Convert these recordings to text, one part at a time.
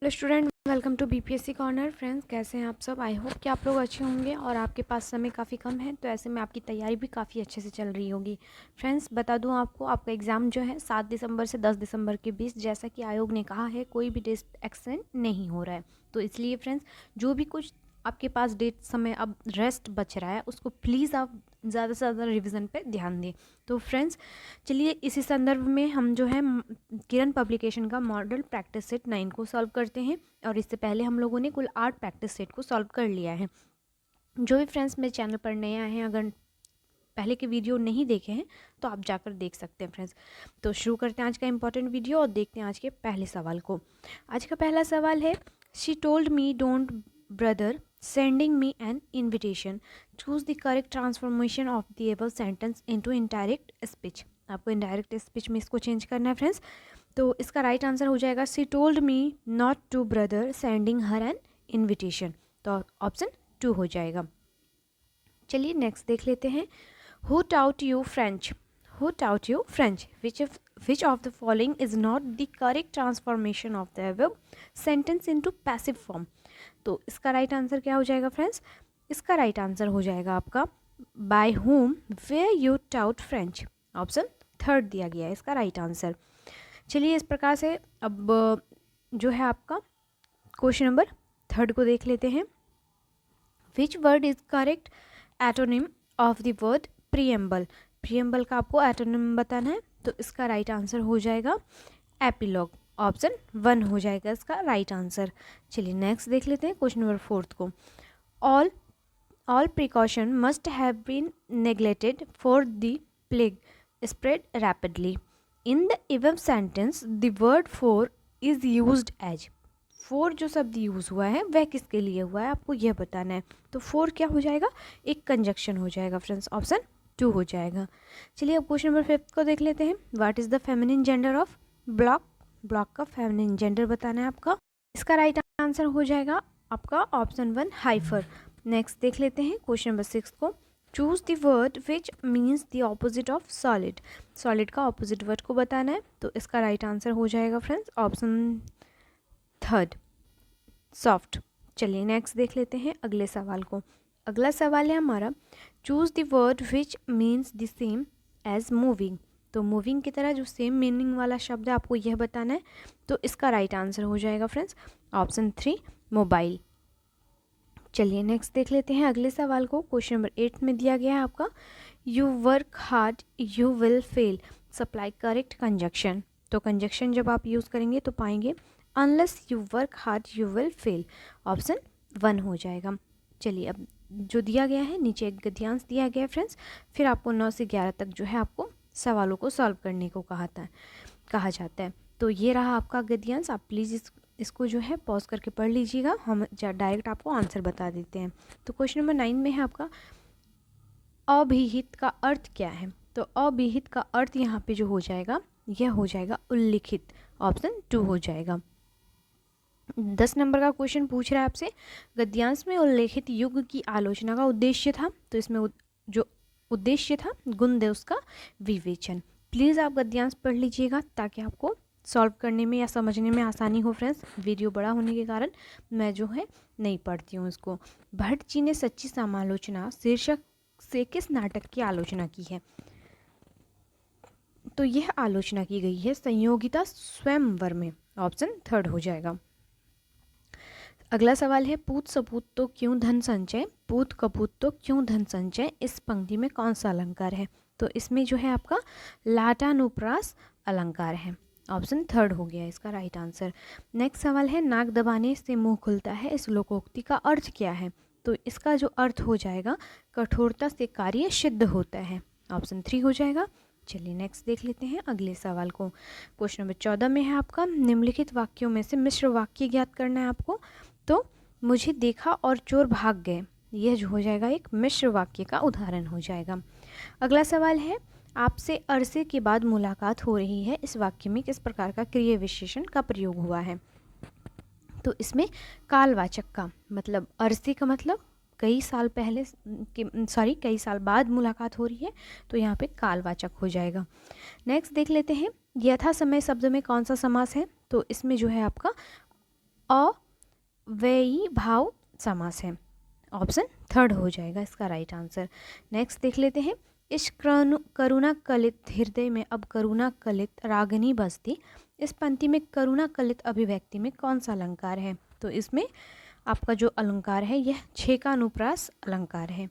Hello student, welcome to BPSC corner. Friends, कैसे हैं आप सब? आई होप कि आप लोग अच्छे होंगे और आपके पास समय काफ़ी कम है, तो ऐसे में आपकी तैयारी भी काफ़ी अच्छे से चल रही होगी। फ्रेंड्स, बता दूं आपको, आपका एग्ज़ाम जो है 7 दिसंबर से 10 दिसंबर के बीच, जैसा कि आयोग ने कहा है, कोई भी डेट एक्सटेंड नहीं हो रहा है। तो इसलिए फ्रेंड्स, जो भी कुछ आपके पास डेट समय अब रेस्ट बच रहा है, उसको प्लीज़ आप ज़्यादा से ज़्यादा रिवीजन पे ध्यान दें। तो फ्रेंड्स, चलिए इसी संदर्भ में हम जो है किरण पब्लिकेशन का मॉडल प्रैक्टिस सेट 9 को सॉल्व करते हैं। और इससे पहले हम लोगों ने कुल 8 प्रैक्टिस सेट को सॉल्व कर लिया है। जो भी फ्रेंड्स मेरे चैनल पर नए आए हैं, अगर पहले के वीडियो नहीं देखे हैं तो आप जाकर देख सकते हैं फ्रेंड्स। तो शुरू करते हैं आज का इंपॉर्टेंट वीडियो और देखते हैं आज के पहले सवाल को। आज का पहला सवाल है, she told me don't brother sending me an invitation, choose the correct transformation of the above sentence into indirect speech. आपको इनडायरेक्ट स्पीच में इसको चेंज करना है फ्रेंड्स। तो इसका राइट आंसर हो जाएगा, she told me not to bother sending her an invitation. तो ऑप्शन 2 हो जाएगा। चलिए नेक्स्ट देख लेते हैं। Who taught you French, who taught you French, which of the following is not the correct transformation of the above sentence into passive form. तो इसका right answer क्या हो जाएगा फ्रेंड्स? इसका राइट आंसर हो जाएगा आपका, by whom were you taught French. Option 3 दिया गया है इसका राइट आंसर। चलिए इस प्रकार से अब जो है आपका क्वेश्चन नंबर 3 को देख लेते हैं। Which word is correct antonym of the word preamble. Preamble का आपको एटोनिम बताना है, तो इसका राइट आंसर हो जाएगा एपिलॉग। ऑप्शन 1 हो जाएगा इसका राइट आंसर। चलिए नेक्स्ट देख लेते हैं क्वेश्चन नंबर 4 को। All precaution must have been neglected for the plague spread rapidly. In the above sentence, the word for is used as. for जो शब्द यूज़ हुआ है वह किसके लिए हुआ है, आपको यह बताना है। तो for क्या हो जाएगा? एक कंजक्शन हो जाएगा फ्रेंड्स। ऑप्शन 2 हो जाएगा। चलिए अब क्वेश्चन नंबर 5 को देख लेते हैं। What is the feminine gender of block. Block का फेमिनिन जेंडर बताना है आपका। इसका राइट आंसर हो जाएगा आपका ऑप्शन 1 हाइफर। नेक्स्ट देख लेते हैं क्वेश्चन नंबर 6 को। Choose the word which means the opposite of solid. Solid का ऑपोजिट वर्ड को बताना है, तो इसका राइट आंसर हो जाएगा फ्रेंड्स ऑप्शन 3 सॉफ्ट। चलिए नेक्स्ट देख लेते हैं अगले सवाल को। अगला सवाल है हमारा, choose the word which means the same as moving. तो मूविंग की तरह जो सेम मीनिंग वाला शब्द है आपको यह बताना है, तो इसका राइट आंसर हो जाएगा फ्रेंड्स ऑप्शन 3 मोबाइल। चलिए नेक्स्ट देख लेते हैं अगले सवाल को। क्वेश्चन नंबर 8 में दिया गया है आपका, you work hard you will fail, supply correct conjunction. तो कंजक्शन जब आप यूज़ करेंगे तो पाएंगे unless you work hard you will fail. Option 1 हो जाएगा। चलिए अब जो दिया गया है, नीचे एक गद्यांश दिया गया है फ्रेंड्स, फिर आपको 9 से 11 तक जो है आपको सवालों को सॉल्व करने को कहा जाता है। तो ये रहा आपका गद्यांश। आप प्लीज़ इसको जो है पॉज करके पढ़ लीजिएगा, हम डायरेक्ट आपको आंसर बता देते हैं। तो क्वेश्चन नंबर 9 में है आपका, अभिहित का अर्थ क्या है। तो अभिहित का अर्थ यहाँ पे जो हो जाएगा, यह हो जाएगा उल्लिखित। ऑप्शन 2 हो जाएगा। 10 नंबर का क्वेश्चन पूछ रहा है आपसे, गद्यांश में उल्लेखित युग की आलोचना का उद्देश्य था। तो इसमें जो उद्देश्य था गुण दोष का विवेचन। प्लीज़ आप गद्यांश पढ़ लीजिएगा ताकि आपको सॉल्व करने में या समझने में आसानी हो फ्रेंड्स। वीडियो बड़ा होने के कारण मैं जो है नहीं पढ़ती हूँ इसको। भट्ट जी ने सच्ची समालोचना शीर्षक से किस नाटक की आलोचना की है। तो यह आलोचना की गई है संयोगिता स्वयंवर में। ऑप्शन 3 हो जाएगा। अगला सवाल है, पूत सपूत तो क्यों धन संचय, पूत कपूत तो क्यों धन संचय, इस पंक्ति में कौन सा अलंकार है। तो इसमें जो है आपका लाटानुप्रास अलंकार है। ऑप्शन 3 हो गया इसका राइट आंसर। नेक्स्ट सवाल है, नाक दबाने से मुंह खुलता है, इस लोकोक्ति का अर्थ क्या है। तो इसका जो अर्थ हो जाएगा, कठोरता से कार्य सिद्ध होता है। ऑप्शन 3 हो जाएगा। चलिए नेक्स्ट देख लेते हैं अगले सवाल को। क्वेश्चन नंबर 14 में है आपका, निम्नलिखित वाक्यों में से मिश्र वाक्य ज्ञात करना है आपको। तो मुझे देखा और चोर भाग गए, यह जो हो जाएगा एक मिश्र वाक्य का उदाहरण हो जाएगा। अगला सवाल है, आपसे अरसे के बाद मुलाकात हो रही है, इस वाक्य में किस प्रकार का क्रिया विशेषण का प्रयोग हुआ है। तो इसमें कालवाचक का मतलब, अरसे का मतलब कई साल पहले कई साल बाद मुलाकात हो रही है, तो यहाँ पे कालवाचक हो जाएगा। नेक्स्ट देख लेते हैं, यथा समय शब्द में कौन सा समास है। तो इसमें जो है आपका अव्ययी भाव समास है। ऑप्शन थर्ड हो जाएगा इसका राइट आंसर। नेक्स्ट देख लेते हैं। इस करुणा कलित हृदय में अब करुणा कलित रागिनी बसती। इस पंक्ति में करुणा कलित अभिव्यक्ति में कौन सा अलंकार है? तो इसमें आपका जो अलंकार है यह छे का अनुप्रास अलंकार है।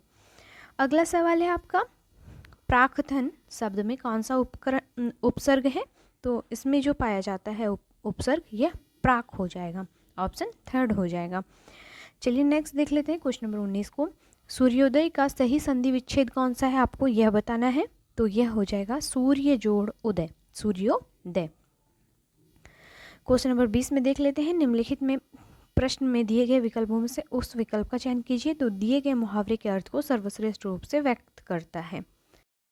अगला सवाल है आपका, प्राकथन शब्द में कौन सा उपसर्ग है? तो इसमें जो पाया जाता है उपसर्ग यह प्राक हो जाएगा। ऑप्शन थर्ड हो जाएगा। चलिए नेक्स्ट देख लेते हैं क्वेश्चन नंबर 19 को। सूर्योदय का सही संधि विच्छेद कौन सा है आपको यह बताना है। तो यह हो जाएगा सूर्य जोड़ उदय, सूर्योदय। क्वेश्चन नंबर 20 में देख लेते हैं। निम्नलिखित में प्रश्न में दिए गए विकल्पों में से उस विकल्प का चयन कीजिए तो दिए गए मुहावरे के अर्थ को सर्वश्रेष्ठ रूप से व्यक्त करता है।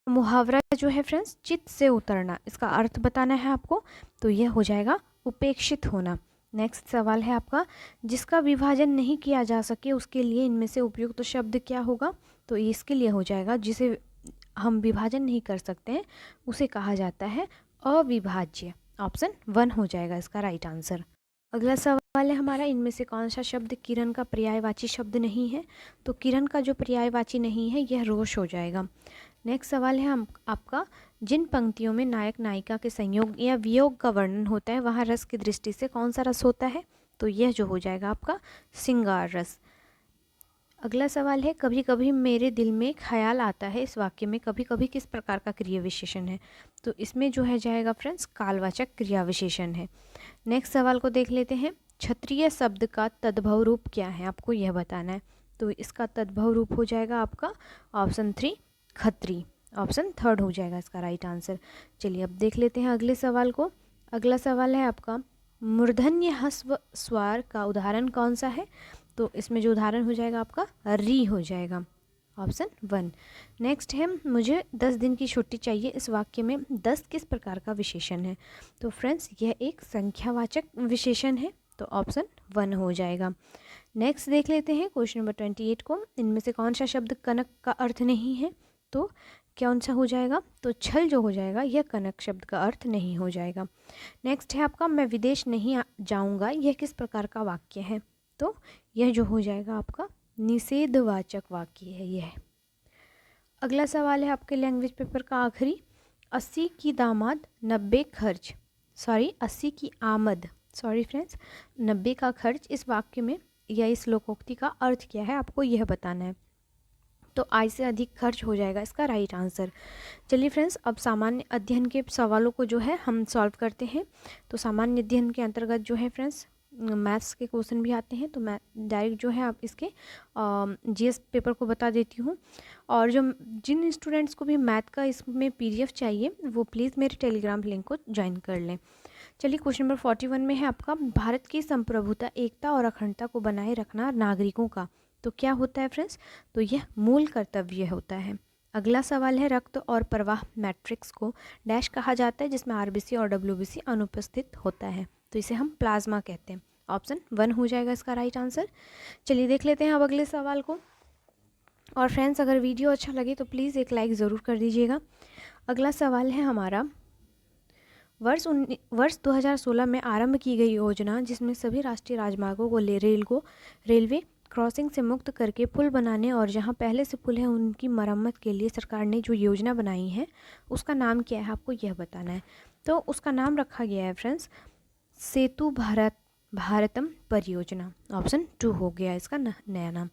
मुहावरा जो है फ्रेंड्स, चित्त से उतरना, इसका अर्थ बताना है आपको। तो यह हो जाएगा उपेक्षित होना। नेक्स्ट सवाल है आपका, जिसका विभाजन नहीं किया जा सके उसके लिए इनमें से उपयुक्त तो शब्द क्या होगा? तो इसके लिए हो जाएगा जिसे हम विभाजन नहीं कर सकते हैं उसे कहा जाता है अविभाज्य। ऑप्शन 1 हो जाएगा इसका राइट आंसर। अगला सवाल है हमारा, इनमें से कौन सा शब्द किरण का पर्यायवाची शब्द नहीं है? तो किरण का जो पर्यायवाची नहीं है यह रोष हो जाएगा। नेक्स्ट सवाल है हम आपका, जिन पंक्तियों में नायक नायिका के संयोग या वियोग का वर्णन होता है वहाँ रस की दृष्टि से कौन सा रस होता है? तो यह जो हो जाएगा आपका श्रृंगार रस। अगला सवाल है, कभी कभी मेरे दिल में ख्याल आता है, इस वाक्य में कभी कभी किस प्रकार का क्रिया विशेषण है? तो इसमें जो है जाएगा फ्रेंड्स कालवाचक क्रिया विशेषण है। नेक्स्ट सवाल को देख लेते हैं। क्षत्रिय शब्द का तद्भव रूप क्या है आपको यह बताना है। तो इसका तद्भव रूप हो जाएगा आपका ऑप्शन 3 खत्री। ऑप्शन थर्ड हो जाएगा इसका राइट आंसर। चलिए अब देख लेते हैं अगले सवाल को। अगला सवाल है आपका, मूर्धन्य ह्रस्व स्वर का उदाहरण कौन सा है? तो इसमें जो उदाहरण हो जाएगा आपका री हो जाएगा। ऑप्शन 1। नेक्स्ट है, मुझे 10 दिन की छुट्टी चाहिए, इस वाक्य में 10 किस प्रकार का विशेषण है? तो फ्रेंड्स यह एक संख्यावाचक विशेषण है। तो ऑप्शन 1 हो जाएगा। नेक्स्ट देख लेते हैं क्वेश्चन नंबर 28 को। इनमें से कौन सा शब्द कनक का अर्थ नहीं है? तो कौन सा हो जाएगा? तो छल जो हो जाएगा यह कनक शब्द का अर्थ नहीं हो जाएगा। नेक्स्ट है आपका, मैं विदेश नहीं जाऊंगा, यह किस प्रकार का वाक्य है? तो यह जो हो जाएगा आपका निषेधवाचक वाक्य है यह। अगला सवाल है आपके लैंग्वेज पेपर का आखिरी, 80 की दामाद 90 खर्च, 80 की आमद, फ्रेंड्स 90 का खर्च, इस वाक्य में या इस लोकोक्ति का अर्थ क्या है आपको यह बताना है। तो आय से अधिक खर्च हो जाएगा इसका राइट आंसर। चलिए फ्रेंड्स, अब सामान्य अध्ययन के सवालों को जो है हम सॉल्व करते हैं। तो सामान्य अध्ययन के अंतर्गत जो है फ्रेंड्स मैथ्स के क्वेश्चन भी आते हैं। तो मैं डायरेक्ट जो है आप इसके जीएस पेपर को बता देती हूँ। और जो जिन स्टूडेंट्स को भी मैथ का इसमें पीडीएफ चाहिए वो प्लीज़ मेरे टेलीग्राम लिंक को ज्वाइन कर लें। चलिए क्वेश्चन नंबर 41 में है आपका, भारत की संप्रभुता, एकता और अखंडता को बनाए रखना नागरिकों का तो क्या होता है फ्रेंड्स? तो यह मूल कर्तव्य होता है। अगला सवाल है, रक्त और प्रवाह मैट्रिक्स को डैश कहा जाता है जिसमें आरबीसी और डब्ल्यूबीसी अनुपस्थित होता है। तो इसे हम प्लाज्मा कहते हैं। ऑप्शन 1 हो जाएगा इसका राइट आंसर। चलिए देख लेते हैं अब अगले सवाल को। और फ्रेंड्स अगर वीडियो अच्छा लगे तो प्लीज़ एक लाइक ज़रूर कर दीजिएगा। अगला सवाल है हमारा, वर्ष 2016 में आरंभ की गई योजना जिसमें सभी राष्ट्रीय राजमार्गों को रेलवे क्रॉसिंग से मुक्त करके पुल बनाने और जहां पहले से पुल है उनकी मरम्मत के लिए सरकार ने जो योजना बनाई है उसका नाम क्या है आपको यह बताना है। तो उसका नाम रखा गया है फ्रेंड्स सेतु भारतम परियोजना। ऑप्शन 2 हो गया इसका नया नाम।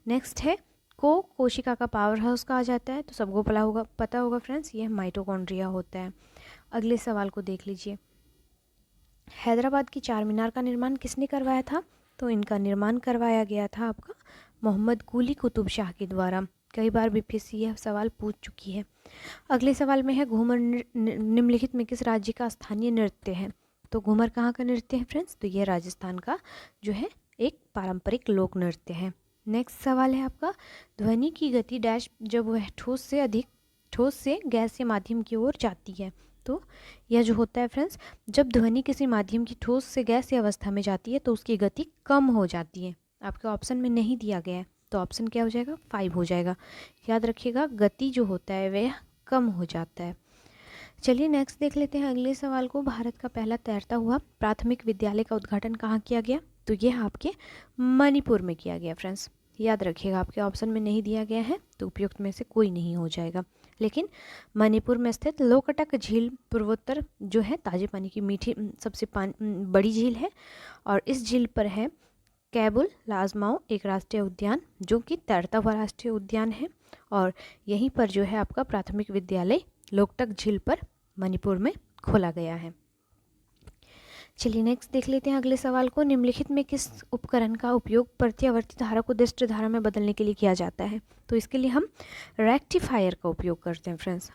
नेक्स्ट है, कोशिका का पावर हाउस कहा जाता है। तो सबको पता होगा फ्रेंड्स यह माइटोकॉन्ड्रिया होता है। अगले सवाल को देख लीजिए, हैदराबाद की चार मीनार का निर्माण किसने करवाया था? तो इनका निर्माण करवाया गया था आपका मोहम्मद कुली कुतुब शाह के द्वारा। कई बार बीपीएससी यह सवाल पूछ चुकी है। अगले सवाल में है, घूमर निम्नलिखित में किस राज्य का स्थानीय नृत्य है? तो घूमर कहाँ का नृत्य है फ्रेंड्स? तो यह राजस्थान का जो है एक पारंपरिक लोक नृत्य है। नेक्स्ट सवाल है आपका, ध्वनि की गति डैश जब वह ठोस से गैसीय माध्यम की ओर जाती है। तो यह जो होता है फ्रेंड्स, जब ध्वनि किसी माध्यम की ठोस से गैसीय अवस्था में जाती है तो उसकी गति कम हो जाती है। आपके ऑप्शन में नहीं दिया गया है तो ऑप्शन क्या हो जाएगा? 5 हो जाएगा। याद रखिएगा गति जो होता है वह कम हो जाता है। चलिए नेक्स्ट देख लेते हैं अगले सवाल को। भारत का पहला तैरता हुआ प्राथमिक विद्यालय का उद्घाटन कहाँ किया गया? तो ये आपके मणिपुर में किया गया फ्रेंड्स। याद रखिएगा, आपके ऑप्शन में नहीं दिया गया है तो उपयुक्त में से कोई नहीं हो जाएगा। लेकिन मणिपुर में स्थित लोकटक झील पूर्वोत्तर जो है ताजे पानी की मीठी सबसे बड़ी झील है, और इस झील पर है कैबुल लाजमाओ एक राष्ट्रीय उद्यान जो कि तैरता हुआ राष्ट्रीय उद्यान है, और यहीं पर जो है आपका प्राथमिक विद्यालय लोकटक झील पर मणिपुर में खोला गया है। चलिए नेक्स्ट देख लेते हैं अगले सवाल को। निम्नलिखित में किस उपकरण का उपयोग प्रत्यावर्ती धारा को दिष्ट धारा में बदलने के लिए किया जाता है? तो इसके लिए हम रेक्टिफायर का उपयोग करते हैं फ्रेंड्स।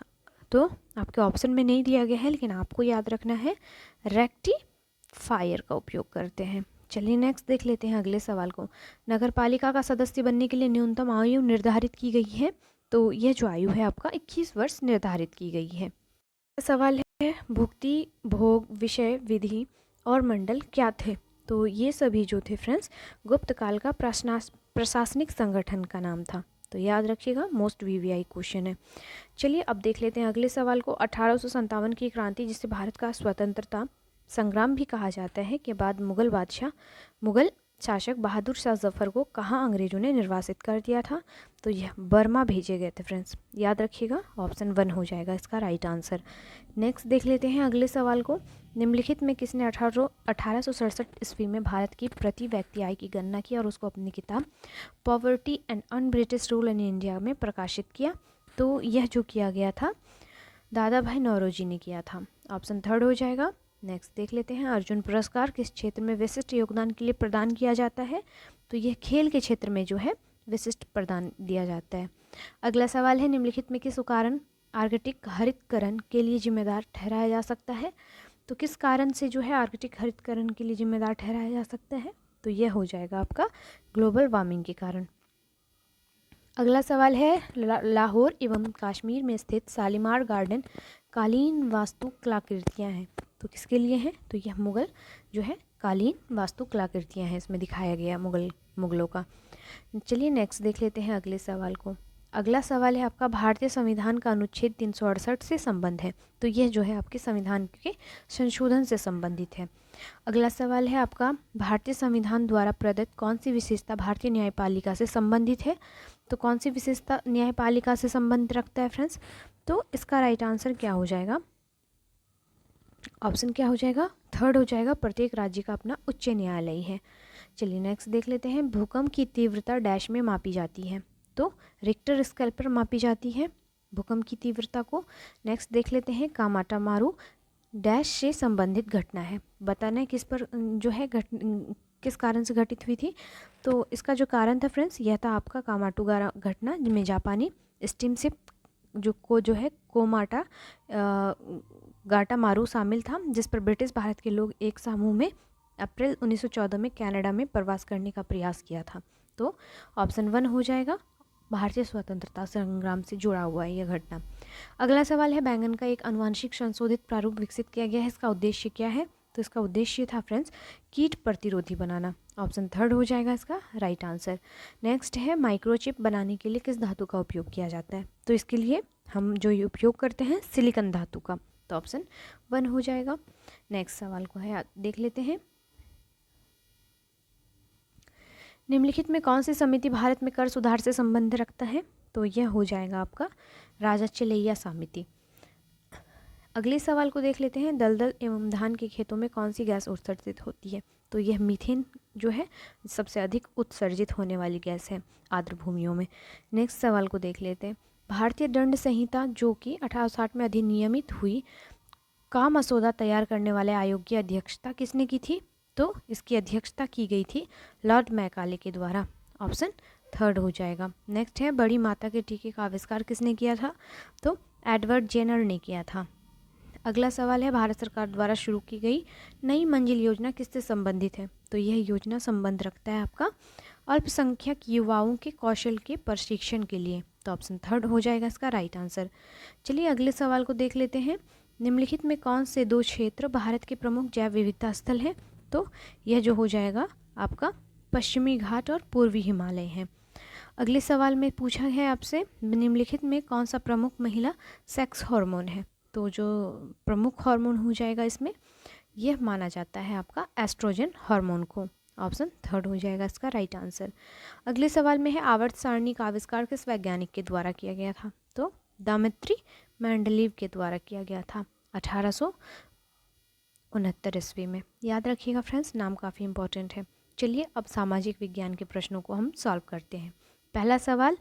तो आपके ऑप्शन में नहीं दिया गया है, लेकिन आपको याद रखना है रेक्टिफायर का उपयोग करते हैं। चलिए नेक्स्ट देख लेते हैं अगले सवाल को। नगर पालिका का सदस्य बनने के लिए न्यूनतम आयु निर्धारित की गई है। तो यह जो आयु है आपका 21 वर्ष निर्धारित की गई है। सवाल है भुक्ति, भोग, विषय, विधि और मंडल क्या थे? तो ये सभी जो थे फ्रेंड्स गुप्त काल का प्रशासनिक संगठन का नाम था। तो याद रखिएगा, मोस्ट वीवीआई क्वेश्चन है। चलिए अब देख लेते हैं अगले सवाल को। 1857 की क्रांति, जिसे भारत का स्वतंत्रता संग्राम भी कहा जाता है, के बाद मुगल शासक बहादुर शाह जफर को कहाँ अंग्रेजों ने निर्वासित कर दिया था? तो यह बर्मा भेजे गए थे फ्रेंड्स। याद रखिएगा, ऑप्शन 1 हो जाएगा इसका राइट आंसर। नेक्स्ट देख लेते हैं अगले सवाल को। निम्नलिखित में किसने 1867 ईस्वी में भारत की प्रति व्यक्ति आय की गणना की और उसको अपनी किताब poverty and un British rule in India में प्रकाशित किया? तो यह जो किया गया था दादा भाई नौरोजी ने किया था। ऑप्शन 3 हो जाएगा। नेक्स्ट देख लेते हैं अर्जुन पुरस्कार किस क्षेत्र में विशिष्ट योगदान के लिए प्रदान किया जाता है? तो यह खेल के क्षेत्र में जो है विशिष्ट प्रदान दिया जाता है। अगला सवाल है निम्नलिखित में किस कारण आर्कटिक हरितकरण के लिए जिम्मेदार ठहराया जा सकता है? तो किस कारण से जो है आर्कटिक हरितकरण के लिए जिम्मेदार ठहराया जा सकता है? तो यह हो जाएगा आपका ग्लोबल वार्मिंग के कारण। अगला सवाल है लाहौर एवं कश्मीर में स्थित शालीमार गार्डन कालीन वास्तु कलाकृतियाँ हैं। तो किसके लिए हैं? तो यह मुगल जो है कालीन वास्तु कलाकृतियाँ हैं, इसमें दिखाया गया मुगलों का। चलिए नेक्स्ट देख लेते हैं अगले सवाल को। अगला सवाल है आपका भारतीय संविधान का अनुच्छेद 368 से संबंध है। तो यह जो है आपके संविधान के संशोधन से संबंधित है। अगला सवाल है आपका भारतीय संविधान द्वारा प्रदत्त कौन सी विशेषता भारतीय न्यायपालिका से संबंधित है? तो कौन सी विशेषता न्यायपालिका से संबंध रखता है फ्रेंड्स? तो इसका राइट आंसर क्या हो जाएगा? ऑप्शन क्या हो जाएगा? 3 हो जाएगा। प्रत्येक राज्य का अपना उच्च न्यायालय है। चलिए नेक्स्ट देख लेते हैं भूकंप की तीव्रता डैश में मापी जाती है। तो रिक्टर स्केल पर मापी जाती है भूकंप की तीव्रता को। नेक्स्ट देख लेते हैं कामाटामारू डैश से संबंधित घटना है, बताना है किस पर जो है किस कारण से घटित हुई थी। तो इसका जो कारण था फ्रेंड्स यह था आपका कामाटुगारा घटना, जिसमें जापानी स्टीमशिप जो है कोमाटा गाटा मारू शामिल था, जिस पर ब्रिटिश भारत के लोग एक समूह में अप्रैल 1914 में कनाडा में प्रवास करने का प्रयास किया था। तो ऑप्शन 1 हो जाएगा, भारतीय स्वतंत्रता संग्राम से जुड़ा हुआ है यह घटना। अगला सवाल है बैंगन का एक आनुवांशिक संशोधित प्रारूप विकसित किया गया है, इसका उद्देश्य क्या है? तो इसका उद्देश्य था फ्रेंड्स कीट प्रतिरोधी बनाना। ऑप्शन 3 हो जाएगा इसका राइट आंसर। नेक्स्ट है माइक्रोचिप बनाने के लिए किस धातु का उपयोग किया जाता है? तो इसके लिए हम जो उपयोग करते हैं सिलिकॉन धातु का। तो ऑप्शन 1 हो जाएगा। नेक्स्ट सवाल को है देख लेते हैं। निम्नलिखित में कौन सी समिति भारत में कर सुधार से संबंध रखता है? तो यह हो जाएगा आपका राजा चलैया समिति। अगले सवाल को देख लेते हैं दलदल एवं धान के खेतों में कौन सी गैस उत्सर्जित होती है? तो यह मीथेन जो है सबसे अधिक उत्सर्जित होने वाली गैस है आर्द्र भूमियों में। नेक्स्ट सवाल को देख लेते हैं भारतीय दंड संहिता जो कि 1860 में अधिनियमित हुई का मसौदा तैयार करने वाले आयोग की अध्यक्षता किसने की थी? तो इसकी अध्यक्षता की गई थी लॉर्ड मैकाले के द्वारा। ऑप्शन 3 हो जाएगा। नेक्स्ट है बड़ी माता के टीके का आविष्कार किसने किया था? तो एडवर्ड जेनर ने किया था। अगला सवाल है भारत सरकार द्वारा शुरू की गई नई मंजिल योजना किससे संबंधित है? तो यह योजना संबंध रखता है आपका अल्पसंख्यक युवाओं के कौशल के प्रशिक्षण के लिए। तो ऑप्शन 3 हो जाएगा इसका राइट आंसर। चलिए अगले सवाल को देख लेते हैं निम्नलिखित में कौन से 2 क्षेत्र भारत के प्रमुख जैव विविधता स्थल हैं? तो यह जो हो जाएगा आपका पश्चिमी घाट और पूर्वी हिमालय है। अगले सवाल में पूछा है आपसे निम्नलिखित में कौन सा प्रमुख महिला सेक्स हार्मोन है? तो जो प्रमुख हार्मोन हो जाएगा इसमें यह माना जाता है आपका एस्ट्रोजन हार्मोन को। ऑप्शन थर्ड हो जाएगा इसका राइट आंसर। अगले सवाल में है आवर्त सारणी का आविष्कार किस वैज्ञानिक के द्वारा किया गया था? तो दामित्री मेंडलीव के द्वारा किया गया था 1869 ईस्वी में। याद रखिएगा फ्रेंड्स, नाम काफ़ी इंपॉर्टेंट है। चलिए अब सामाजिक विज्ञान के प्रश्नों को हम सॉल्व करते हैं। पहला सवाल,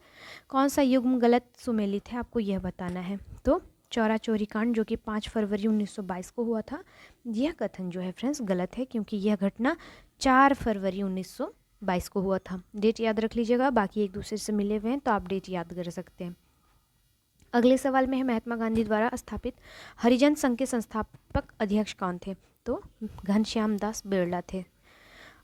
कौन सा युग्म गलत सुमेलित है, आपको यह बताना है। तो चौरा चोरी कांड जो कि 5 फरवरी 1922 को हुआ था, यह कथन जो है फ्रेंड्स गलत है, क्योंकि यह घटना 4 फरवरी 1922 को हुआ था। डेट याद रख लीजिएगा, बाकी एक दूसरे से मिले हुए हैं तो आप डेट याद कर सकते हैं। अगले सवाल में है महात्मा गांधी द्वारा स्थापित हरिजन संघ के संस्थापक अध्यक्ष कौन थे? तो घनश्याम दास बिरला थे।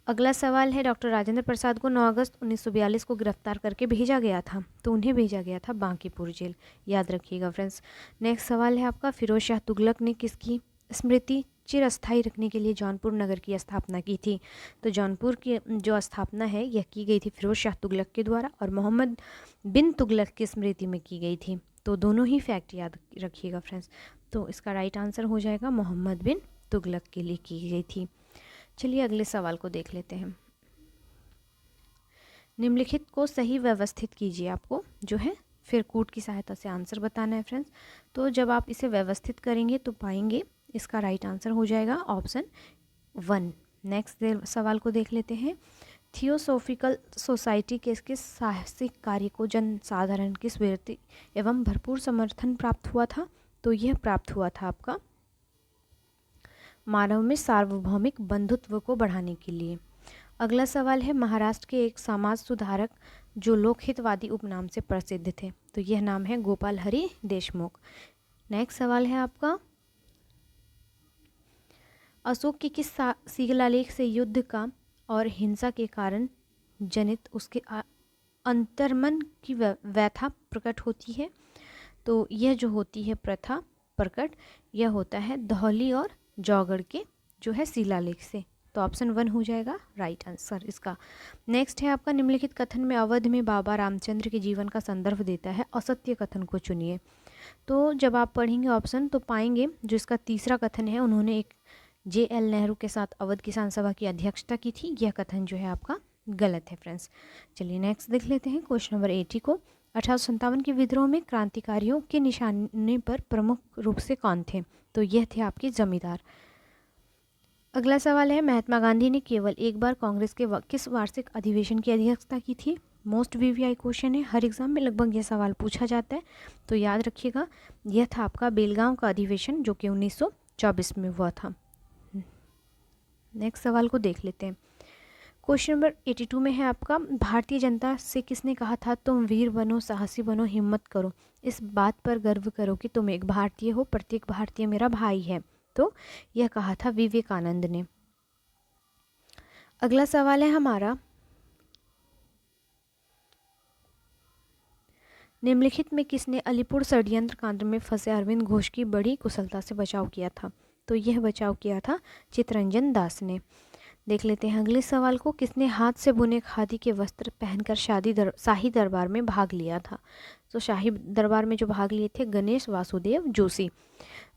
अगला सवाल है डॉक्टर राजेंद्र प्रसाद को 9 अगस्त 1942 को गिरफ्तार करके भेजा गया था, तो उन्हें भेजा गया था बांकीपुर जेल। याद रखिएगा फ्रेंड्स। नेक्स्ट सवाल है आपका, फिरोज शाह तुगलक ने किसकी स्मृति चिरस्थायी रखने के लिए जौनपुर नगर की स्थापना की थी? तो जौनपुर की जो स्थापना है यह की गई थी फिरोज शाह तुगलक के द्वारा और मोहम्मद बिन तुगलक की स्मृति में की गई थी। तो दोनों ही फैक्ट याद रखिएगा फ्रेंड्स। तो इसका राइट आंसर हो जाएगा मोहम्मद बिन तुगलक के लिए की गई थी। चलिए अगले सवाल को देख लेते हैं। निम्नलिखित को सही व्यवस्थित कीजिए, आपको जो है फिर कूट की सहायता से आंसर बताना है फ्रेंड्स। तो जब आप इसे व्यवस्थित करेंगे तो पाएंगे इसका राइट आंसर हो जाएगा ऑप्शन 1। नेक्स्ट सवाल को देख लेते हैं। थियोसॉफिकल सोसाइटी के किस साहसिक कार्य को जन साधारण की स्वीकृति एवं भरपूर समर्थन प्राप्त हुआ था? तो यह प्राप्त हुआ था आपका मानव में सार्वभौमिक बंधुत्व को बढ़ाने के लिए। अगला सवाल है महाराष्ट्र के एक समाज सुधारक जो लोकहितवादी उपनाम से प्रसिद्ध थे, तो यह नाम है गोपाल हरि देशमुख। नेक्स्ट सवाल है आपका, अशोक की किस शिलालेख से युद्ध का और हिंसा के कारण जनित उसके अंतर्मन की व्यथा प्रकट होती है? तो यह जो होती है प्रथा प्रकट, यह होता है धौली और जौगढ़ के जो है शिलालेख से। तो ऑप्शन 1 हो जाएगा राइट आंसर इसका। नेक्स्ट है आपका, निम्नलिखित कथन में अवध में बाबा रामचंद्र के जीवन का संदर्भ देता है, असत्य कथन को चुनिए। तो जब आप पढ़ेंगे ऑप्शन तो पाएंगे जो इसका तीसरा कथन है, उन्होंने एक JL नेहरू के साथ अवध किसान सभा की अध्यक्षता की थी, यह कथन जो है आपका गलत है फ्रेंड्स। चलिए नेक्स्ट देख लेते हैं क्वेश्चन नंबर 80 को। 1857 के विद्रोह में क्रांतिकारियों के निशाने पर प्रमुख रूप से कौन थे? तो यह थे आपके जमींदार। अगला सवाल है, महात्मा गांधी ने केवल एक बार कांग्रेस के किस वार्षिक अधिवेशन की अध्यक्षता की थी? मोस्ट VVI क्वेश्चन है, हर एग्जाम में लगभग यह सवाल पूछा जाता है, तो याद रखिएगा यह था आपका बेलगांव का अधिवेशन जो कि 1924 में हुआ था। नेक्स्ट सवाल को देख लेते हैं। क्वेश्चन नंबर 82 में है आपका, भारतीय जनता से किसने कहा था तुम वीर बनो, साहसी बनो, हिम्मत करो, इस बात पर गर्व करो कि तुम एक भारतीय हो, प्रत्येक भारतीय मेरा भाई है? तो यह कहा था विवेकानंद ने। अगला सवाल है हमारा, निम्नलिखित में किसने अलीपुर षड्यंत्र कांड में फंसे अरविंद घोष की बड़ी कुशलता से बचाव किया था? तो यह बचाव किया था चितरंजन दास ने। देख लेते हैं अगले सवाल को, किसने हाथ से बुने खादी के वस्त्र पहनकर शाही दरबार में भाग लिया था? तो शाही दरबार में जो भाग लिए थे गणेश वासुदेव जोशी।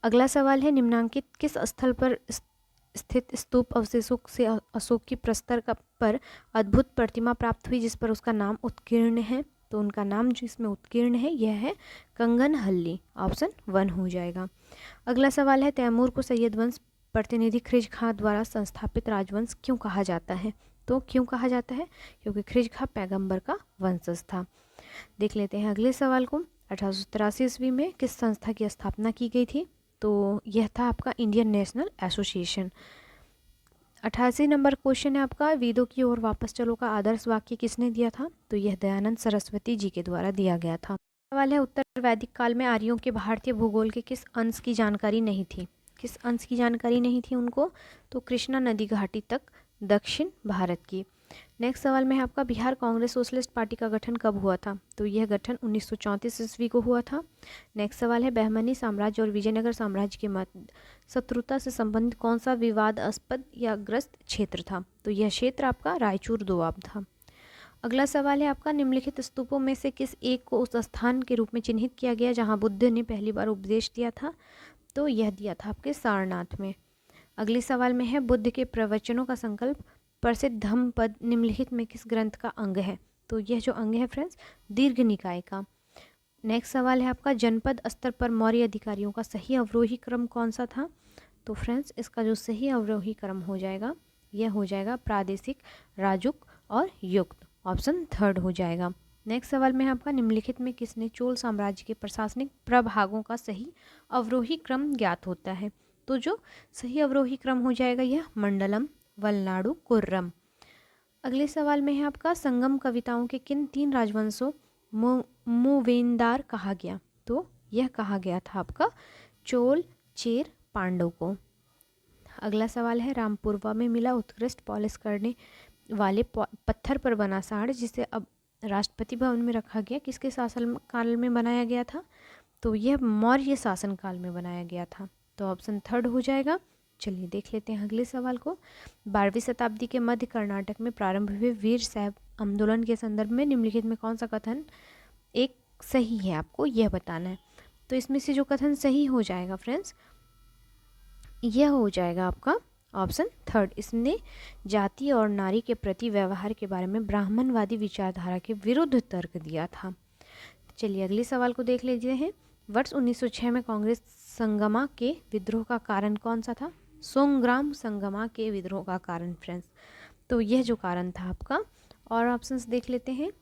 अगला सवाल है, निम्नांकित किस स्थल पर स्थित स्तूप अवशेषों से अशोक की प्रस्तर पर अद्भुत प्रतिमा प्राप्त हुई जिस पर उसका नाम उत्कीर्ण है? तो उनका नाम जो इसमें उत्कीर्ण है यह है कंगनहल्ली। ऑप्शन 1 हो जाएगा। अगला सवाल है, तैमूर को सैयद वंश प्रतिनिधि ख्रिज खां द्वारा संस्थापित राजवंश क्यों कहा जाता है? तो क्यों कहा जाता है? क्योंकि ख्रिज खां पैगंबर का वंशज था। देख लेते हैं अगले सवाल को, 1883 ईस्वी में किस संस्था की स्थापना की गई थी? तो यह था आपका Indian national association. 88 number question है आपका, वेदों की ओर वापस चलो का आदर्श वाक्य किसने दिया था? तो यह दयानंद सरस्वती जी के द्वारा दिया गया था। सवाल है, उत्तर वैदिक काल में आर्यों के भारतीय भूगोल के किस अंश की जानकारी नहीं थी? किस अंश की जानकारी नहीं थी उनको? तो कृष्णा नदी घाटी तक दक्षिण भारत की। नेक्स्ट सवाल में है आपका, बिहार कांग्रेस सोशलिस्ट पार्टी का गठन कब हुआ था? तो यह गठन 1934 ईस्वी को हुआ था। नेक्स्ट सवाल है, बहमनी साम्राज्य और विजयनगर साम्राज्य के मध्य शत्रुता से संबंधित कौन सा विवादास्पद या ग्रस्त क्षेत्र था? तो यह क्षेत्र आपका रायचूर दोआब था। अगला सवाल है आपका, निम्नलिखित स्तूपों में से किस एक को उस स्थान के रूप में चिन्हित किया गया जहां बुद्ध ने पहली बार उपदेश दिया था? तो यह दिया था आपके सारनाथ में। अगले सवाल में है, बुद्ध के प्रवचनों का संकल्प प्रसिद्ध धम्मपद निम्नलिखित में किस ग्रंथ का अंग है? तो यह जो अंग है फ्रेंड्स दीर्घ निकाय का। नेक्स्ट सवाल है आपका, जनपद स्तर पर मौर्य अधिकारियों का सही अवरोही क्रम कौन सा था? तो फ्रेंड्स इसका जो सही अवरोही क्रम हो जाएगा यह हो जाएगा प्रादेशिक, राजुक और युक्त। ऑप्शन थर्ड हो जाएगा। नेक्स्ट सवाल में आपका, निम्नलिखित में किसने चोल साम्राज्य के प्रशासनिक प्रभागों का सही अवरोही क्रम ज्ञात होता है? तो जो सही अवरोही क्रम हो जाएगा यह मंडलम, वलनाडु, कुर्रम। अगले सवाल में है आपका, संगम कविताओं के किन तीन राजवंशों मूवेंदार कहा गया? तो यह कहा गया था आपका चोल, चेर, पांडव को। अगला सवाल है, रामपुरवा में मिला उत्कृष्ट पॉलिश करने वाले पत्थर पर बना साड़ जिसे अब राष्ट्रपति भवन में रखा गया, किसके शासन काल में बनाया गया था? तो यह मौर्य शासन काल में बनाया गया था। तो ऑप्शन थर्ड हो जाएगा। चलिए देख लेते हैं अगले सवाल को। 12वीं शताब्दी के मध्य कर्नाटक में प्रारंभ हुए वीर शैव आंदोलन के संदर्भ में निम्नलिखित में कौन सा कथन एक सही है, आपको यह बताना है। तो इसमें से जो कथन सही हो जाएगा फ्रेंड्स यह हो जाएगा आपका ऑप्शन थर्ड। इसने जाति और नारी के प्रति व्यवहार के बारे में ब्राह्मणवादी विचारधारा के विरुद्ध तर्क दिया था। चलिए अगले सवाल को देख लीजिए हैं। वर्ष 1906 में कांग्रेस संगमा के विद्रोह का कारण कौन सा था? सोंग्राम संगमा के विद्रोह का कारण फ्रेंड्स, तो यह जो कारण था आपका, और ऑप्शंस देख लेते हैं।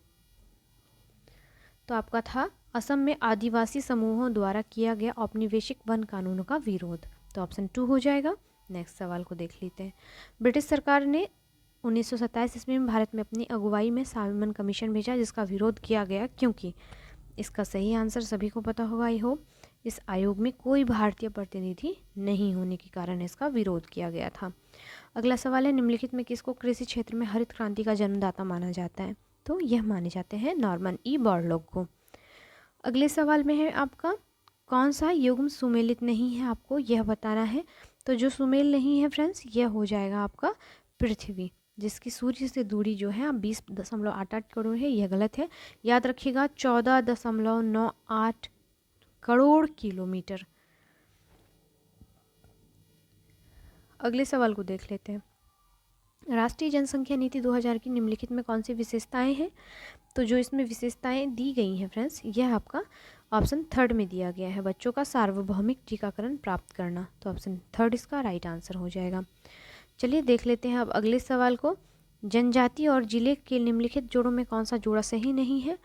तो आपका था असम में आदिवासी समूहों द्वारा किया गया औपनिवेशिक वन कानूनों का विरोध। तो ऑप्शन टू हो जाएगा। नेक्स्ट सवाल को देख लेते हैं। ब्रिटिश सरकार ने 1927 ईस्वी में भारत में अपनी अगुवाई में साइमन कमीशन भेजा जिसका विरोध किया गया क्योंकि, इसका सही आंसर सभी को पता होगा आई होप। इस आयोग में कोई भारतीय प्रतिनिधि नहीं होने के कारण इसका विरोध किया गया था। अगला सवाल है, निम्नलिखित में किसको कृषि क्षेत्र में हरित क्रांति का जन्मदाता माना जाता है? तो यह माने जाते हैं नॉर्मन ई बोरलॉग को। अगले सवाल में है आपका, कौन सा युग्म सुमेलित नहीं है, आपको यह बताना है। तो जो सुमेल नहीं है फ्रेंड्स यह हो जाएगा आपका पृथ्वी, जिसकी सूर्य से दूरी जो है 20.88 करोड़ है, यह गलत है। याद रखिएगा 14.98 करोड़ किलोमीटर। अगले सवाल को देख लेते हैं। राष्ट्रीय जनसंख्या नीति 2000 की निम्नलिखित में कौन सी विशेषताएं हैं? तो जो इसमें विशेषताएं दी गई हैं फ्रेंड्स यह आपका ऑप्शन थर्ड में दिया गया है, बच्चों का सार्वभौमिक टीकाकरण प्राप्त करना। तो ऑप्शन थर्ड इसका राइट आंसर हो जाएगा। चलिए देख लेते हैं अब अगले सवाल को। जनजाति और जिले के निम्नलिखित जोड़ों में कौन सा जोड़ा सही नहीं है?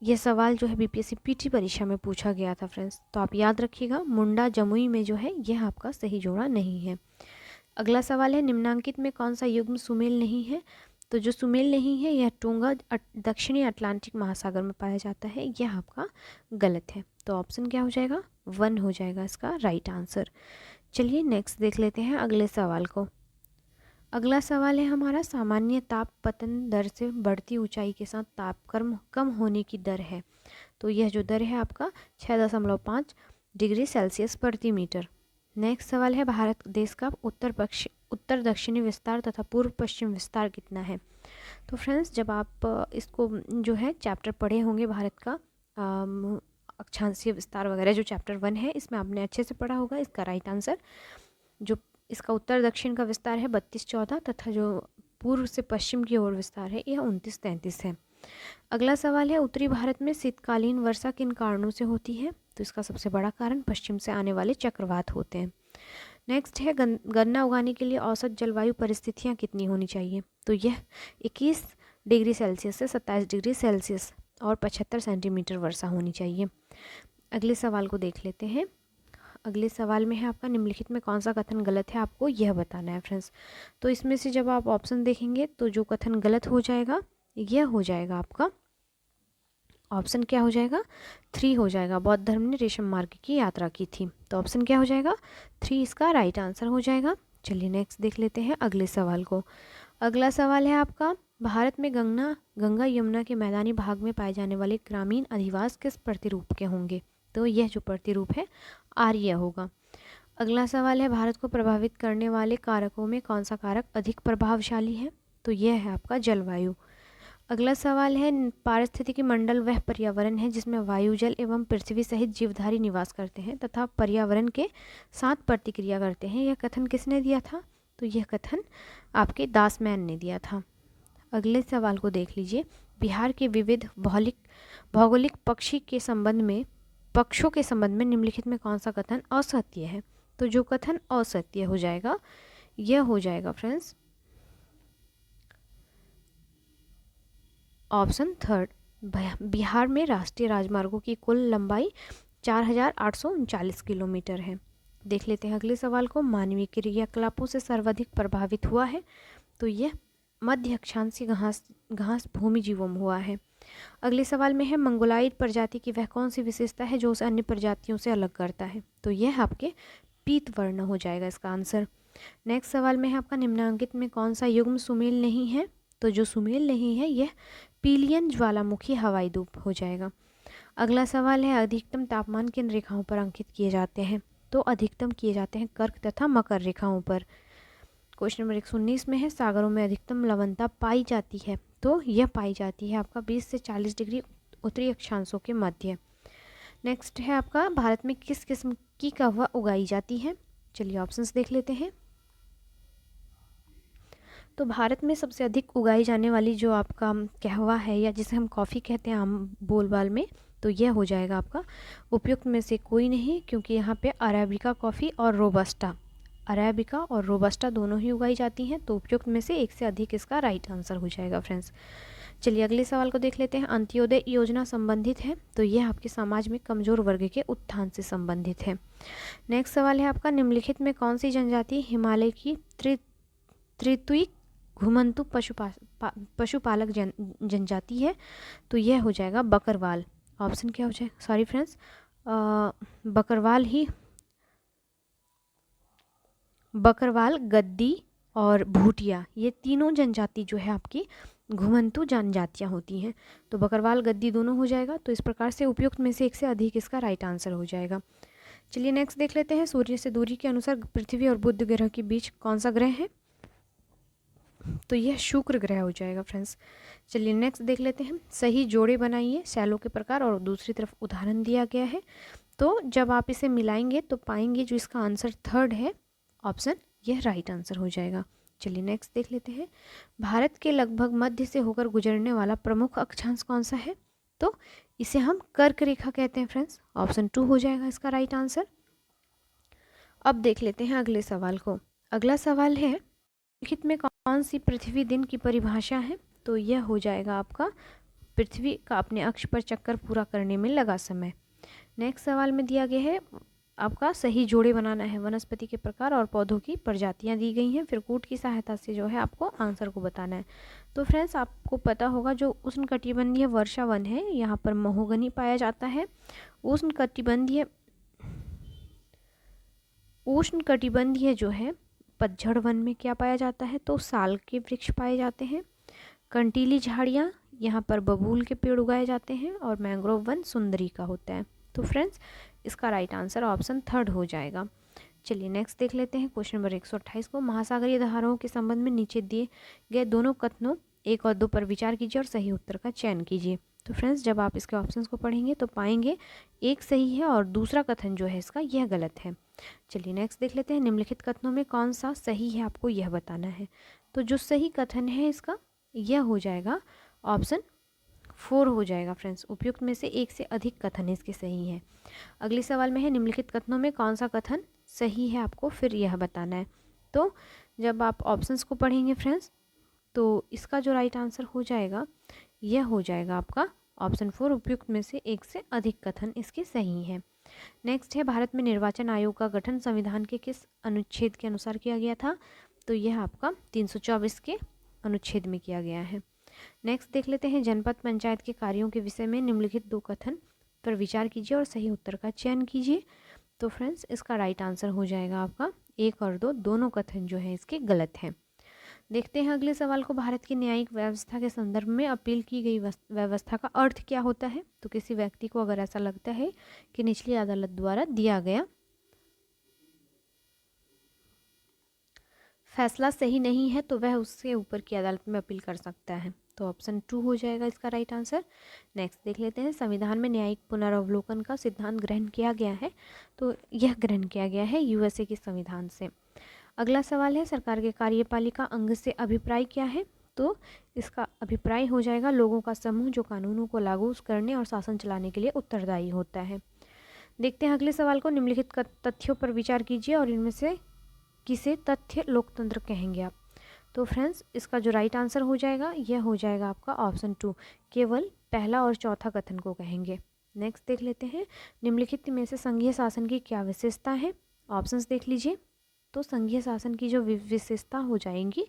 यह सवाल जो है बीपीएससी पीटी परीक्षा में पूछा गया था फ्रेंड्स, तो आप याद रखिएगा मुंडा जमुई में जो है यह आपका सही जोड़ा नहीं है। अगला सवाल है, निम्नांकित में कौन सा युग्म सुमेल नहीं है? तो जो सुमेल नहीं है यह टोंगा दक्षिणी अटलांटिक महासागर में पाया जाता है, यह आपका गलत है। तो ऑप्शन क्या हो जाएगा? 1 हो जाएगा इसका राइट आंसर। चलिए नेक्स्ट देख लेते हैं अगले सवाल को। अगला सवाल है हमारा, सामान्य ताप पतन दर से बढ़ती ऊंचाई के साथ तापक्रम कम होने की दर है। तो यह जो दर है आपका 6.5 डिग्री सेल्सियस प्रति मीटर। नेक्स्ट सवाल है, भारत देश का उत्तर दक्षिणी विस्तार तथा पूर्व पश्चिम विस्तार कितना है? तो फ्रेंड्स जब आप इसको जो है चैप्टर पढ़े होंगे भारत का अक्षांशीय विस्तार वगैरह, जो चैप्टर 1 है इसमें आपने अच्छे से पढ़ा होगा। इसका राइट आंसर जो इसका उत्तर दक्षिण का विस्तार है 32-14 तथा जो पूर्व से पश्चिम की ओर विस्तार है यह 29-33 है। अगला सवाल है, उत्तरी भारत में शीतकालीन वर्षा किन कारणों से होती है? तो इसका सबसे बड़ा कारण पश्चिम से आने वाले चक्रवात होते हैं। नेक्स्ट है, गन्ना उगाने के लिए औसत जलवायु परिस्थितियाँ कितनी होनी चाहिए? तो यह 21 डिग्री सेल्सियस से 27 डिग्री सेल्सियस और 75 सेंटीमीटर वर्षा होनी चाहिए। अगले सवाल को देख लेते हैं। अगले सवाल में है आपका, निम्नलिखित में कौन सा कथन गलत है, आपको यह बताना है फ्रेंड्स। तो इसमें से जब आप ऑप्शन देखेंगे तो जो कथन गलत हो जाएगा यह हो जाएगा आपका ऑप्शन क्या हो जाएगा? 3 हो जाएगा। बौद्ध धर्म ने रेशम मार्ग की यात्रा की थी। तो ऑप्शन क्या हो जाएगा? 3 इसका राइट आंसर हो जाएगा। चलिए नेक्स्ट देख लेते हैं अगले सवाल को। अगला सवाल है आपका, भारत में गंगा यमुना के मैदानी भाग में पाए जाने वाले ग्रामीण अधिवास किस प्रतिरूप के होंगे? तो यह जो प्रतिरूप है आर्य होगा। अगला सवाल है, भारत को प्रभावित करने वाले कारकों में कौन सा कारक अधिक प्रभावशाली है? तो यह है आपका जलवायु। अगला सवाल है, पारिस्थितिकी मंडल वह पर्यावरण है जिसमें वायु, जल एवं पृथ्वी सहित जीवधारी निवास करते हैं तथा पर्यावरण के साथ प्रतिक्रिया करते हैं। यह कथन किसने दिया था? तो यह कथन आपके दासमैन ने दिया था। अगले सवाल को देख लीजिए। बिहार के विविध भौगोलिक पक्षों के संबंध में निम्नलिखित में कौन सा कथन असत्य है? तो जो कथन असत्य हो जाएगा यह हो जाएगा फ्रेंड्स ऑप्शन थर्ड। बिहार में राष्ट्रीय राजमार्गों की कुल लंबाई 4,839 किलोमीटर है। देख लेते हैं अगले सवाल को। मानवीय क्रियाकलापों से सर्वाधिक प्रभावित हुआ है, तो यह मध्य अक्षांशीय घास भूमि जीवों में हुआ है। अगले सवाल में है मंगोलाइड प्रजाति की वह कौन सी विशेषता है जो उसे अन्य प्रजातियों से अलग करता है? तो यह आपके पीत वर्ण हो जाएगा इसका आंसर। नेक्स्ट सवाल में है आपका निम्नांकित में कौन सा युग्म सुमेल नहीं है? तो जो सुमेल नहीं है यह पीलियन ज्वालामुखी हवाई धूप हो जाएगा। अगला सवाल है अधिकतम तापमान किन रेखाओं पर अंकित किए जाते हैं? तो अधिकतम किए जाते हैं कर्क तथा मकर रेखाओं पर। क्वेश्चन नंबर 119 में है सागरों में अधिकतम लवणता पाई जाती है, तो यह पाई जाती है आपका 20 से 40 डिग्री उत्तरी अक्षांशों के मध्य। नेक्स्ट है आपका भारत में किस किस्म की कहवा उगाई जाती है? चलिए ऑप्शंस देख लेते हैं। तो भारत में सबसे अधिक उगाई जाने वाली जो आपका कहवा है या जिसे हम कॉफ़ी कहते हैं आम बोलबाल में, तो यह हो जाएगा आपका उपयुक्त में से कोई नहीं, क्योंकि यहाँ पे अरेबिका कॉफ़ी और रोबस्टा दोनों ही उगाई जाती हैं। तो उपयुक्त में से एक से अधिक इसका राइट आंसर हो जाएगा फ्रेंड्स। चलिए अगले सवाल को देख लेते हैं। अंत्योदय योजना संबंधित है, तो यह आपके समाज में कमजोर वर्ग के उत्थान से संबंधित है। नेक्स्ट सवाल है आपका निम्नलिखित में कौन सी जनजाति हिमालय की त्रित्विक घुमंतु पशुपालक जनजाति है? तो यह हो जाएगा बकरवाल। ऑप्शन क्या हो जाएगा? सॉरी फ्रेंड्स, बकरवाल, गद्दी और भूटिया, ये तीनों जनजाति जो है आपकी घुमंतु जनजातियाँ होती हैं। तो बकरवाल गद्दी दोनों हो जाएगा। तो इस प्रकार से उपयुक्त में से एक से अधिक इसका राइट आंसर हो जाएगा। चलिए नेक्स्ट देख लेते हैं। सूर्य से दूरी के अनुसार पृथ्वी और बुध ग्रह के बीच कौन सा ग्रह है? तो यह शुक्र ग्रह हो जाएगा फ्रेंड्स। चलिए नेक्स्ट देख लेते हैं। सही जोड़े बनाइए शैलों के प्रकार और दूसरी तरफ उदाहरण दिया गया है। तो जब आप इसे मिलाएंगे तो पाएंगे जो इसका आंसर थर्ड है ऑप्शन, यह राइट आंसर हो जाएगा। चलिए नेक्स्ट देख लेते हैं। भारत के लगभग मध्य से होकर गुजरने वाला प्रमुख अक्षांश कौन सा है? तो इसे हम कर्क रेखा कहते हैं फ्रेंड्स। ऑप्शन 2 हो जाएगा इसका राइट आंसर। अब देख लेते हैं अगले सवाल को। अगला सवाल है लिखित में कौन सी पृथ्वी दिन की परिभाषा है? तो यह हो जाएगा आपका पृथ्वी का अपने अक्ष पर चक्कर पूरा करने में लगा समय। नेक्स्ट सवाल में दिया गया है आपका सही जोड़े बनाना है। वनस्पति के प्रकार और पौधों की प्रजातियां दी गई हैं, फिर कूट की सहायता से जो है आपको आंसर को बताना है। तो फ्रेंड्स आपको पता होगा जो उष्णकटिबंधीय वर्षा वन है यहाँ पर महोगनी पाया जाता है। उष्णकटिबंधीय जो है पतझड़ वन में क्या पाया जाता है? तो साल के वृक्ष पाए जाते हैं। कंटीली झाड़ियाँ यहाँ पर बबूल के पेड़ उगाए जाते हैं और मैंग्रोव वन सुंदरी का होता है। तो फ्रेंड्स इसका राइट आंसर ऑप्शन थर्ड हो जाएगा। चलिए नेक्स्ट देख लेते हैं क्वेश्चन नंबर 128 को। महासागरीय धाराओं के संबंध में नीचे दिए गए दोनों कथनों 1 और 2 पर विचार कीजिए और सही उत्तर का चयन कीजिए। तो फ्रेंड्स जब आप इसके ऑप्शंस को पढ़ेंगे तो पाएंगे एक सही है और दूसरा कथन जो है इसका यह गलत है। चलिए नेक्स्ट देख लेते हैं। निम्नलिखित कथनों में कौन सा सही है आपको यह बताना है। तो जो सही कथन है इसका यह हो जाएगा ऑप्शन 4 हो जाएगा फ्रेंड्स। उपयुक्त में से एक से अधिक कथन इसके सही है। अगले सवाल में है निम्नलिखित कथनों में कौन सा कथन सही है आपको फिर यह बताना है। तो जब आप ऑप्शंस को पढ़ेंगे फ्रेंड्स तो इसका जो राइट आंसर हो जाएगा यह हो जाएगा आपका ऑप्शन 4। उपयुक्त में से एक से अधिक कथन इसके सही हैं। नेक्स्ट है भारत में निर्वाचन आयोग का गठन संविधान के किस अनुच्छेद के अनुसार किया गया था? तो यह आपका 324 के अनुच्छेद में किया गया है। नेक्स्ट देख लेते हैं। जनपद पंचायत के कार्यों के विषय में निम्नलिखित 2 कथन पर विचार कीजिए और सही उत्तर का चयन कीजिए। तो फ्रेंड्स इसका राइट आंसर हो जाएगा आपका 1 और 2 दोनों कथन जो है इसके गलत हैं। देखते हैं अगले सवाल को। भारत की न्यायिक व्यवस्था के संदर्भ में अपील की गई व्यवस्था का अर्थ क्या होता है? तो किसी व्यक्ति को अगर ऐसा लगता है कि निचली अदालत द्वारा दिया गया फैसला सही नहीं है तो वह उससे ऊपर की अदालत में अपील कर सकता है। तो ऑप्शन 2 हो जाएगा इसका राइट आंसर। नेक्स्ट देख लेते हैं। संविधान में न्यायिक पुनरावलोकन का सिद्धांत ग्रहण किया गया है। तो यह ग्रहण किया गया है यूएसए के संविधान से। अगला सवाल है सरकार के कार्यपालिका अंग से अभिप्राय क्या है? तो इसका अभिप्राय हो जाएगा लोगों का समूह जो कानूनों को लागू करने और शासन चलाने के लिए उत्तरदायी होता है। देखते हैं अगले सवाल को। निम्नलिखित तथ्यों पर विचार कीजिए और इनमें से किसे तथ्य लोकतंत्र कहेंगे आप? तो फ्रेंड्स इसका जो राइट आंसर हो जाएगा यह हो जाएगा आपका ऑप्शन 2, केवल पहला और चौथा कथन को कहेंगे। नेक्स्ट देख लेते हैं निम्नलिखित में से संघीय शासन की क्या विशेषता है? ऑप्शंस देख लीजिए। तो संघीय शासन की जो विशेषता हो जाएंगी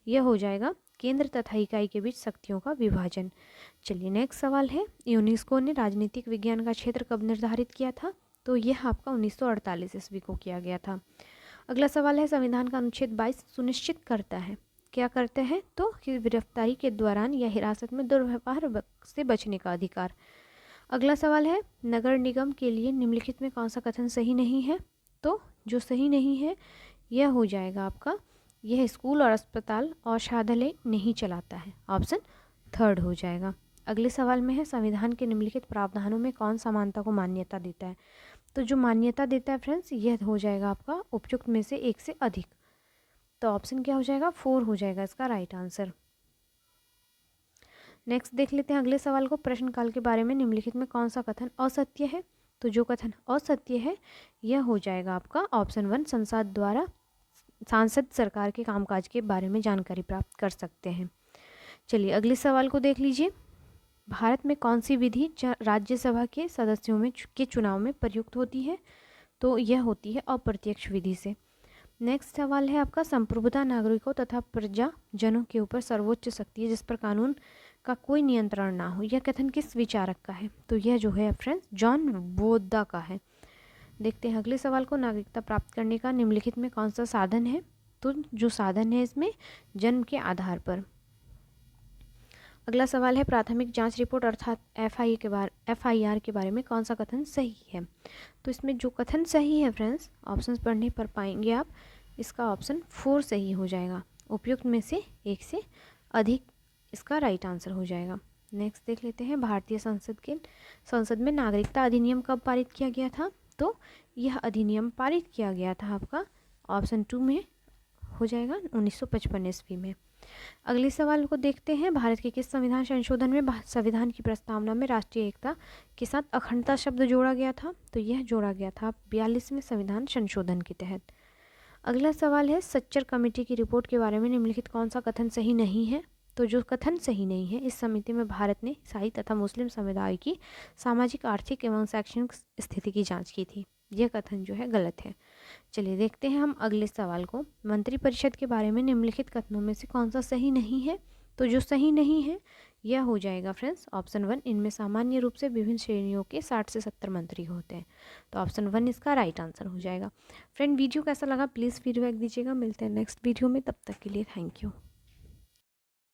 यह हो जाएगा केंद्र तथा इकाई के बीच शक्तियों का विभाजन। चलिए नेक्स्ट सवाल है यूनेस्को ने राजनीतिक विज्ञान का क्षेत्र कब निर्धारित किया था? तो यह आपका 1948 ईस्वी को किया गया था। अगला सवाल है संविधान का अनुच्छेद 22 सुनिश्चित करता है, क्या करते हैं? तो गिरफ्तारी के दौरान या हिरासत में दुर्व्यवहार से बचने का अधिकार। अगला सवाल है नगर निगम के लिए निम्नलिखित में कौन सा कथन सही नहीं है? तो जो सही नहीं है यह हो जाएगा आपका यह स्कूल और अस्पताल औषधालय नहीं चलाता है, ऑप्शन 3 हो जाएगा। अगले सवाल में है संविधान के निम्नलिखित प्रावधानों में कौन समानता को मान्यता देता है? तो जो मान्यता देता है फ्रेंड्स यह हो जाएगा आपका उपयुक्त में से एक से अधिक। तो ऑप्शन क्या हो जाएगा? 4 हो जाएगा इसका राइट आंसर। नेक्स्ट देख लेते हैं अगले सवाल को। प्रश्नकाल के बारे में निम्नलिखित में कौन सा कथन असत्य है? तो जो कथन असत्य है यह हो जाएगा आपका ऑप्शन 1, सांसद सरकार के कामकाज के बारे में जानकारी प्राप्त कर सकते हैं। चलिए अगले सवाल को देख लीजिए। भारत में कौन सी विधि राज्यसभा के सदस्यों के चुनाव में प्रयुक्त होती है? तो यह होती है अप्रत्यक्ष विधि से। नेक्स्ट सवाल है आपका संप्रभुता नागरिकों तथा प्रजाजनों के ऊपर सर्वोच्च शक्ति है जिस पर कानून का कोई नियंत्रण ना हो, यह कथन किस विचारक का है? तो यह जो है फ्रेंड्स जॉन बोद्दा का है। देखते हैं अगले सवाल को। नागरिकता प्राप्त करने का निम्नलिखित में कौन सा साधन है? तो जो साधन है इसमें जन्म के आधार पर। अगला सवाल है प्राथमिक जांच रिपोर्ट अर्थात FIR के बारे में कौन सा कथन सही है? तो इसमें जो कथन सही है फ्रेंड्स ऑप्शंस पढ़ने पर पाएंगे आप, इसका ऑप्शन 4 सही हो जाएगा। उपयुक्त में से एक से अधिक इसका राइट आंसर हो जाएगा। नेक्स्ट देख लेते हैं भारतीय संसद में नागरिकता अधिनियम कब पारित किया गया था? तो यह अधिनियम पारित किया गया था आपका ऑप्शन 2 में हो जाएगा 1955 ईस्वी में। अगले सवाल को देखते हैं। भारत के किस संविधान संशोधन में संविधान की प्रस्तावना में राष्ट्रीय एकता के साथ अखंडता शब्द जोड़ा गया था? तो यह जोड़ा गया था 42वें संविधान संशोधन के तहत। अगला सवाल है सच्चर कमेटी की रिपोर्ट के बारे में निम्नलिखित कौन सा कथन सही नहीं है? तो जो कथन सही नहीं है, इस समिति में भारत ने ईसाई तथा मुस्लिम समुदाय की सामाजिक, आर्थिक एवं शैक्षणिक स्थिति की जांच की थी। यह कथन जो है गलत है। चलिए देखते हैं हम अगले सवाल को। मंत्रिपरिषद के बारे में निम्नलिखित कथनों में से कौन सा सही नहीं है? तो जो सही नहीं है यह हो जाएगा फ्रेंड्स ऑप्शन 1, इनमें सामान्य रूप से विभिन्न श्रेणियों के 60 से 70 मंत्री होते हैं। तो ऑप्शन 1 इसका राइट आंसर हो जाएगा। फ्रेंड वीडियो कैसा लगा प्लीज़ फीडबैक दीजिएगा। मिलते हैं नेक्स्ट वीडियो में, तब तक के लिए थैंक यू।